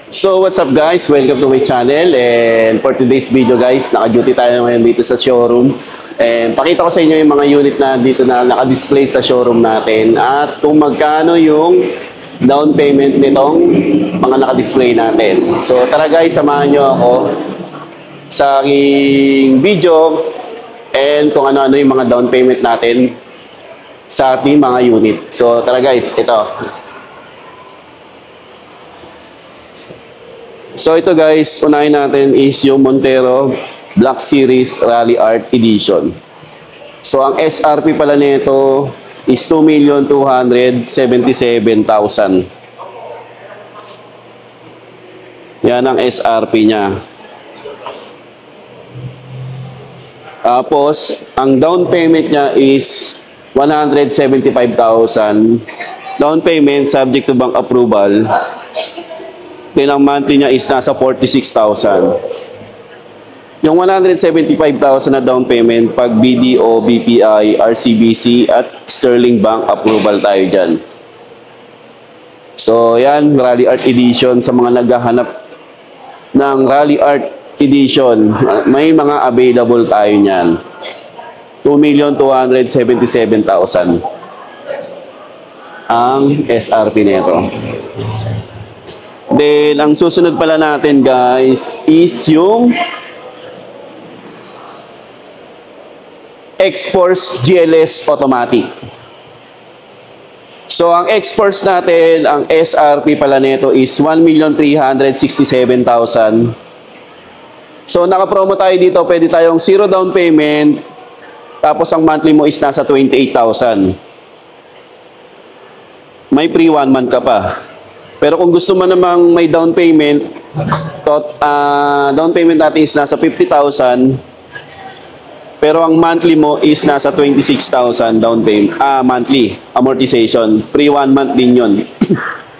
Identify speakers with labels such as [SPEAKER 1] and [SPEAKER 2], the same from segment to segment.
[SPEAKER 1] So what's up guys? Welcome to my channel, and for today's video guys, naka-duty tayo ngayon dito sa showroom. And pakita ko sa inyo yung mga unit na dito na naka-display sa showroom natin at kung magkano yung down payment nitong mga naka-display natin. So tara guys, samahan nyo ako sa aking video and kung ano-ano yung mga down payment natin sa ating mga unit. So tara guys, ito. So ito guys, unahin natin is yung Montero Black Series Rally Art Edition. So ang SRP pala nito is 2,277,000. Yan ang SRP niya. Tapos, ang down payment niya is 175,000. Down payment subject to bank approval. Then ang monthly niya is nasa 46,000. Yung 175,000 na down payment, pag BDO, BPI, RCBC, at Sterling Bank approval tayo dyan. So yan, Rally Art Edition. Sa mga naghahanap ng Rally Art Edition, may mga available tayo niyan. 2,277,000 ang SRP nito. Then, ang susunod pala natin guys is yung X-Force GLS Automatic. So, ang X-Force natin, ang SRP pala nito is 1,367,000. So, naka-promo tayo dito. Pwede tayong 0 down payment. Tapos, ang monthly mo is nasa 28,000. May free 1 month ka pa. Pero kung gusto mo namang may down payment, down payment natin is nasa 50,000. Pero ang monthly mo is nasa 26,000 down payment, monthly amortization. Free 1 month din yun.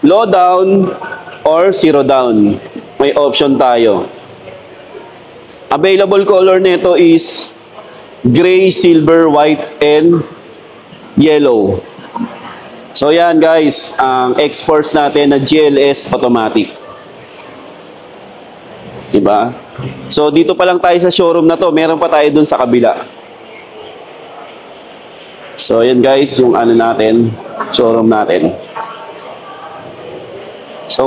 [SPEAKER 1] Low down or 0 down. May option tayo. Available color nito is gray, silver, white, and yellow. So yan guys, ang X-Force natin na GLS Automatic. Diba? So dito pa lang tayo sa showroom na to, meron pa tayo dun sa kabila. So yan guys, yung ano natin, showroom natin. So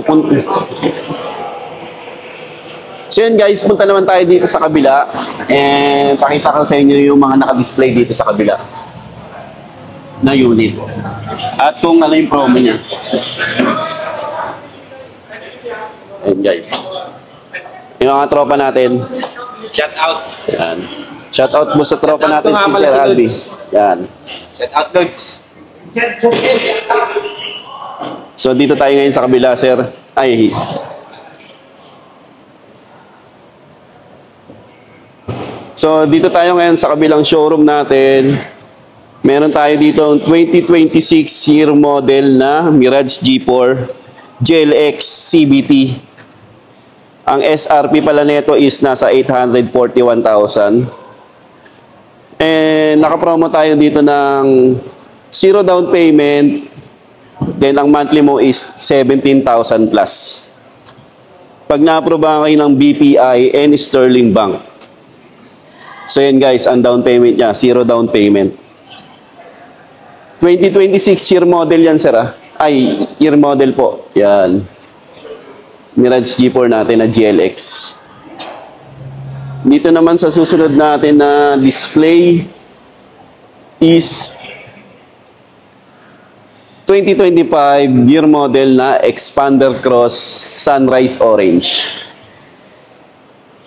[SPEAKER 1] yan guys, punta naman tayo dito sa kabila. And pakita ko sa inyo yung mga naka-display dito sa kabila na unit. At kung ano yung promo niya. Ayan guys. Yung mga tropa natin.
[SPEAKER 2] Shout out.
[SPEAKER 1] Yan. Shout out mo sa tropa natin si Sir Albi. Yan.
[SPEAKER 2] Shout out, Lods.
[SPEAKER 1] So dito tayo ngayon sa kabila, sir. Ay. So dito tayo ngayon sa kabilang showroom natin. Meron tayo dito 2026 year model na Mirage G4 GLX CVT. Ang SRP pala nito is nasa 841,000. And nakapromo tayo dito ng 0 down payment. Then ang monthly mo is 17,000 plus. Pag na-aprobahan kayo ng BPI and Sterling Bank. So yan guys, ang down payment niya, 0 down payment. 2026 year model yan, sir. Ay, year model po. Yan. Mirage G4 natin na GLX. Dito naman sa susunod natin na display is 2025 year model na Expander Cross Sunrise Orange.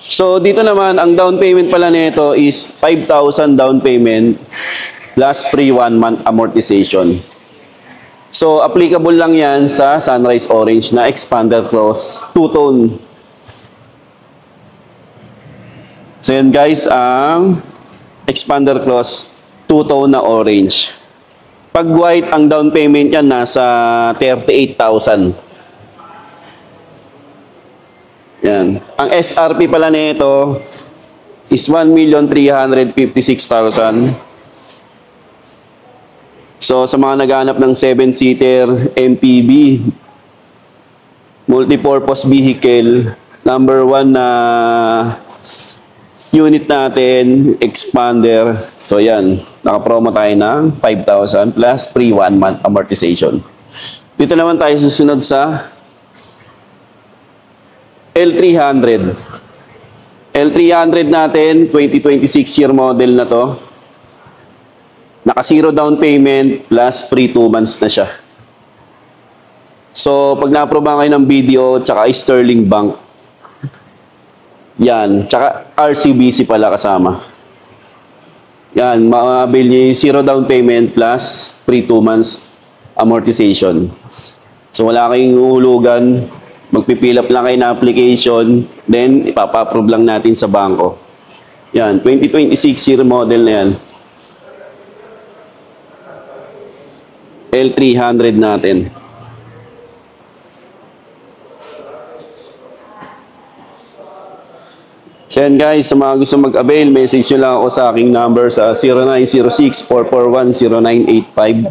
[SPEAKER 1] So, dito naman, ang down payment pala nito is 5,000 down payment plus free 1 month amortization. So, applicable lang yan sa Sunrise Orange na Expander Cross 2-tone. So, yan guys, ang Expander Cross 2-tone na orange. Pag white, ang down payment yan nasa 38,000. Yan. Ang SRP pala nito is 1,356,000. So, sa mga naghahanap ng 7-seater MPV, multipurpose vehicle. Number 1 na unit natin, expander. So yan, naka-promo tayo ng 5,000 plus free 1 month amortization. Dito naman tayo susunod sa L300. L300 natin, 2026 year model na to. Naka 0 down payment plus free 2 months na siya. So, pag na-aprobahan kayo ng video, tsaka Sterling Bank, yan, tsaka RCBC pala kasama. Yan, ma-avail nyo yung 0 down payment plus free 2 months amortization. So, wala kayong uhulugan, magpipil up lang kayo na application, then ipapa-approve lang natin sa bangko. Yan, 2026 year model na yan. L300 natin. So yan guys, sa mga gusto mag-avail, message nyo lang ako sa aking number sa 0906-441-0985.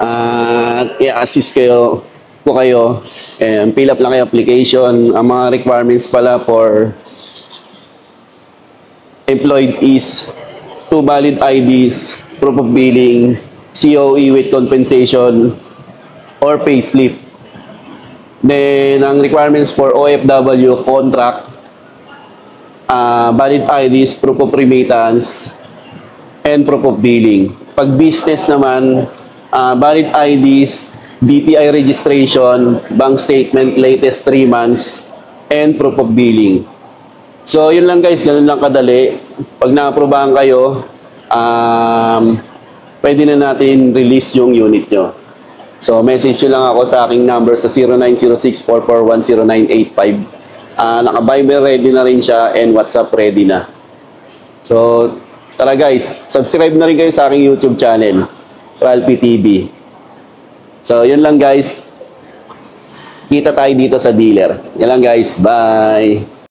[SPEAKER 1] At i-assist kayo po kayo. And fill up lang kayo application. Ang mga requirements pala for employed is 2 valid IDs, proof of billing, COE with compensation, or payslip. Then, ang requirements for OFW, contract, valid IDs, proof of remittance, and proof of billing. Pag business naman, valid IDs, BPI registration, bank statement, latest 3 months, and proof of billing. So, yun lang guys, ganun lang kadali. Pag na-aprobahan kayo, pwede na natin release yung unit nyo. So, message nyo lang ako sa aking number sa 0906-441-0985. Naka-Viber ready na rin siya and WhatsApp ready na. So, tara guys, subscribe na rin kayo sa aking YouTube channel, Ralphie TV. So, yun lang guys. Kita tayo dito sa dealer. Yan lang guys. Bye!